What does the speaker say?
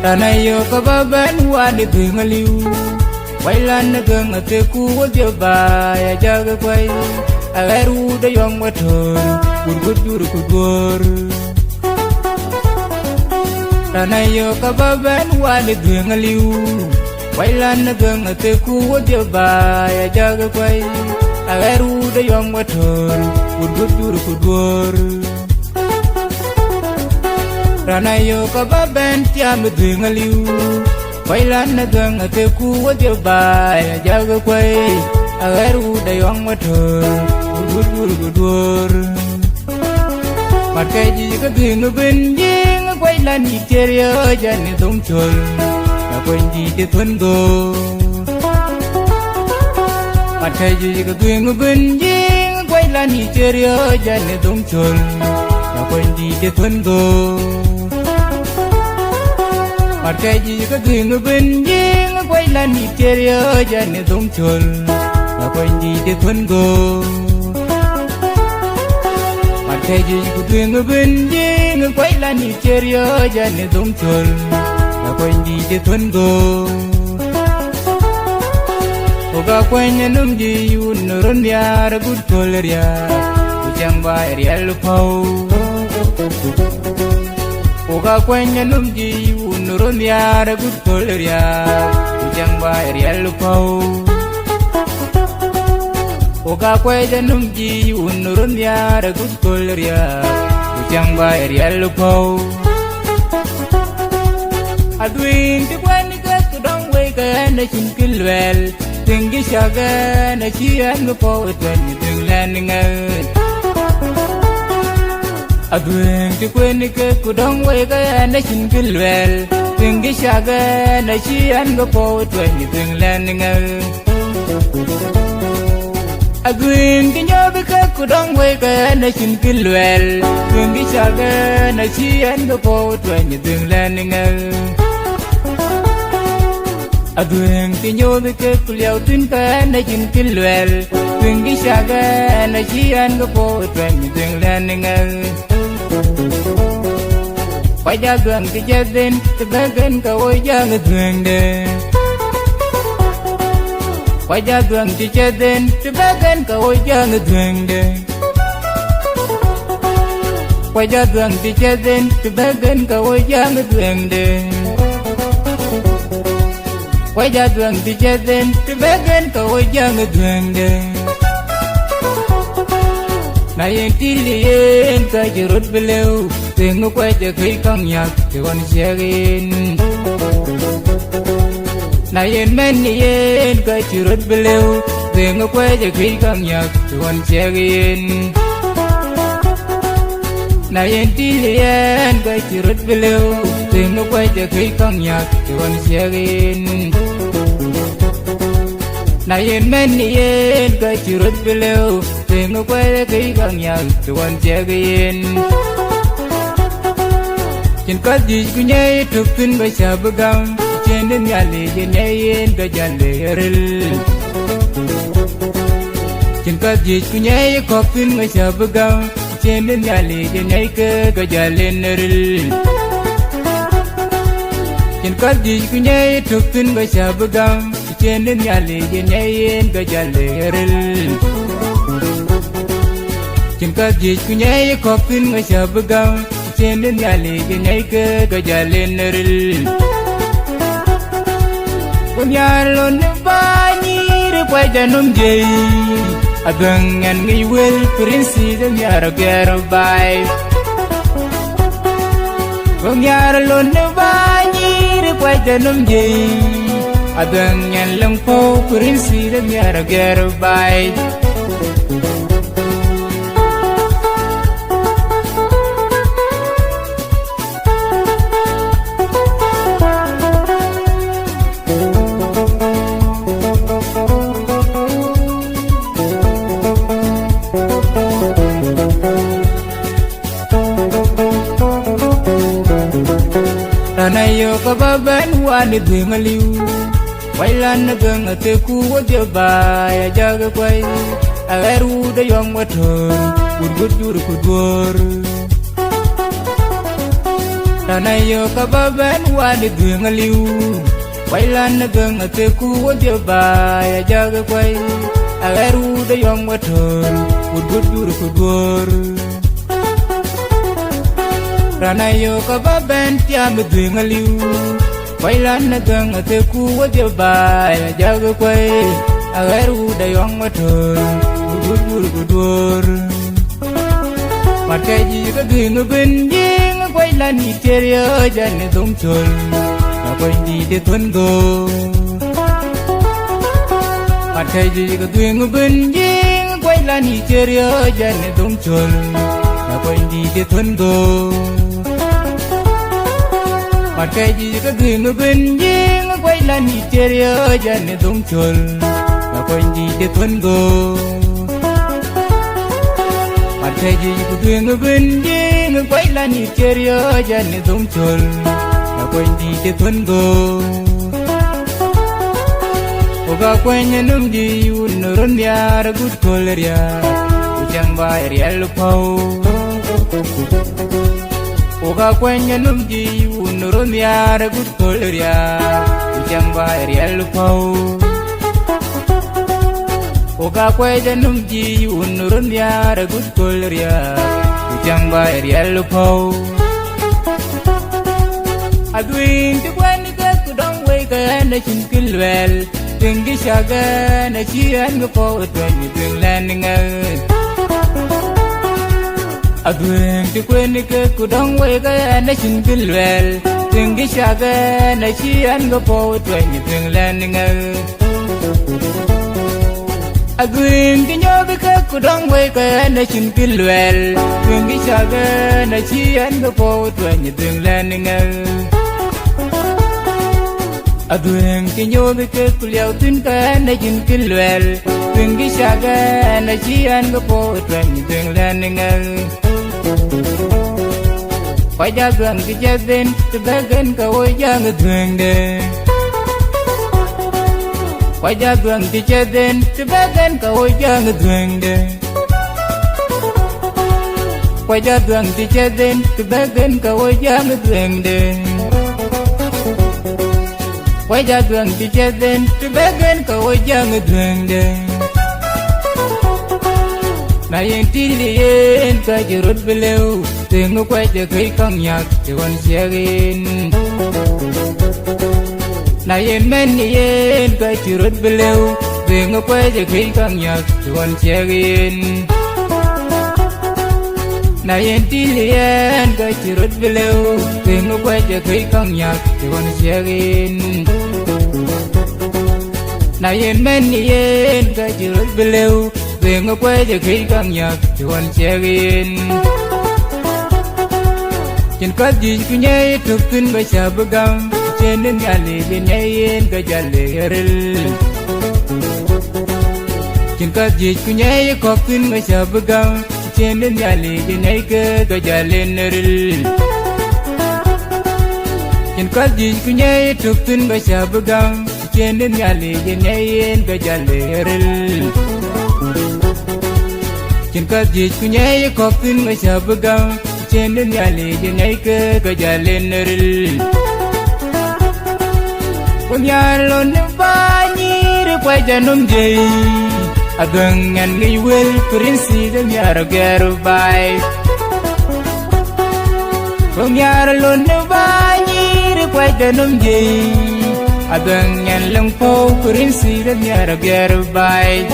Tanayo kababan wani gengaliu Wailan na geng ate kuwa diaba ya jaga kwai Agaru da yong wator Urgudur kudur Tanayo kababan wani gengaliu Wailan na geng ate kuwa diaba ya jaga kwai Agaru da yong wator Urgudur kudur Ranayo kababen tiam dengaliu Wailan na gang ate kuwa diaba ya jaga kwai Agaru dayong matur gudur Markaji ka bingu benjing Wailan iteria jani dongchol Na kwenji te thungo Markaji ka bingu benjing Wailan iteria jani dongchol Na kwenji te thungo Markaji ka geng benjing Wailan iteria jane dongchol Na kwenji te thungo Markaji ka geng benjing Wailan iteria jane dongchol Na kwenji te thungo Oga kwenya numji yun ron ya ragut koleria Ujang ba erial pau Oga kwenya numji unuron yara good koleria Ujang ba erial pau Oga kwenya numji unuron yara good koleria Ujang ba erial pau Adwin ti kwani ka kudong way ka na chinkilwel Tingi shaga na chiyan mo po Twenty tinglan ngal Adwin ti kweni ke kudong way kaya na chinkilwel Tingi shaga na chiyan go po Twenty tinglan ngal Adwin ti nyobi ke kudong way kaya na chinkilwel Tingi shaga na chiyan go po Twenty tinglan ngal Adwin ti nyobi ke kulyaw tin kaya na chinkilwel Tingi shaga na chiyan go po Twenty tinglan ngal Wajah gang kejadian Tebagan kau jangan tuangde Wajah gang kejadian Tebagan kau jangan tuangde Wajah gang kejadian Tebagan kau jangan tuangde Wajah gang kejadian Tebagan kau jangan tuangde Na yang tilian kajurut beliau Tengok wajah kay kang yak Tiwan siyarin Na yang manian kajurut beliau Tengok wajah kay kang yak Tiwan siyarin Na yang tilian kajurut beliau Tengok wajah kay kang yak Tiwan siyarin Na yang manian kajurut beliau Tengok wajah kay kang yak Tiwan siyarin Chen ka di kunyai tupin ba sha bugang chen den yale yen ga jale ril Chen ka di kunyai kopin ba sha bugang chen den yale ga jale ril Chen ka di kunyai tupin ba sha bugang chen den yale yen ga jale ril Chen ka di kunyai kopin ba sha bugang Cenden yale jenai ke gajalen neril Kunyalon bani rupai janum jai Agangan ngiwel prinsi dan yara gerbai Kunyalon bani rupai janum jai Agangan lengpo prinsi dan yara gerbai ka ba ben wa ni ding aliu wai lan na gang ate ku wo de ba ya jaga kwai aru de yong wa thor gud jur ku dor Tanayo ka ba ben wa ni ding aliu wai lan na gang ate ku wo de ba ya jaga kwai aru de yong wa thor gud jur ku dor Tanayo ka ba ben tia mi ding aliu wai lan na gang ate ku wo de ba ya jaga kwai aru de yong wa thor gud jur ku dor Mặt ji ka ding bin jing quay lan ni terio jan ni dum chul na quay đi de thun go Mặt ji ka ding bin jing quay lan ni terio jan ni dum chul na quay đi de thun go Mặt ji ka ding bin jing quay lan ni terio jan ni dum chul na quay đi de thun go Thầy gì của thuyền người bên đi người quay là nhị cherio dân ni dum chul na quên đi te thun go oga quenya num di un ron ya ra good coleria uchang ba real pau oga quenya num di un ron ya ra good coleria uchang ba real pau Oga kwai janum ji unurun ya ra good coleria Ujang ba real pau Aduin ti kwai ni ka kudong wai ka na chin kilwel Tingi shaga na chian ga pau twen ni ding lan ngal Aduin ti kwai ni ka kudong wai ka na chin kilwel Tingi shaga na chian ga pau twen ni ding lan ngal Aguin ki nyobi ka kudong wai ka na chin kilwel Tungi shaga na chian ga po twen ni ding lan ngal Aguin ki nyobi ka kuliao tin ka na chin kilwel Tungi shaga na chian ga po twen ni ding lan ngal Quay ja gần ki jadin tibagan ka wai jang dweng de Quay ra gần thì chơi đến thì bé đến cả ôi cha người thường đê Quay ra gần thì chơi đến thì bé đến cả ôi cha người thường đê Quay ra gần thì chơi đến thì bé đến cả ôi cha người thường đê Này yên tí liền cả chỉ rút bê lêu Tiếng ngô quay cho thấy con nhạc thì còn xe ghiên Na yen men yen ka chirut beleu Dengo kwe je kei kang yak tuan chegin Na yen tilien ka chirut beleu Dengo kwe je kei kang yak tuan chegin Na yen men yen ka chirut beleu Dengo kwe je kei kang yak tuan chegin Chen ka jin kunyai tuk tun ba sa bagam Trên đến nhà lì bên nhảy yên cái nhà lì ril Trên các gì cứ nhảy có tin mà sợ bơ găng Trên đến nhà lì bên nhảy cái nhà lên ril Trên các gì cứ nhảy trục tin mà sợ bơ găng Trên đến nhà lì bên nhảy yên cái nhà lì ril Trên các gì cứ nhảy có tin mà sợ bơ găng Trên đến nhà lì bên nhảy cái nhà lên ril Kunyalo ni banyi quay janum jay Agangan ni will prinsi de nyaro geru bay Kunyalo ni banyi quay janum jay Agangan lang po prinsi de nyaro geru bay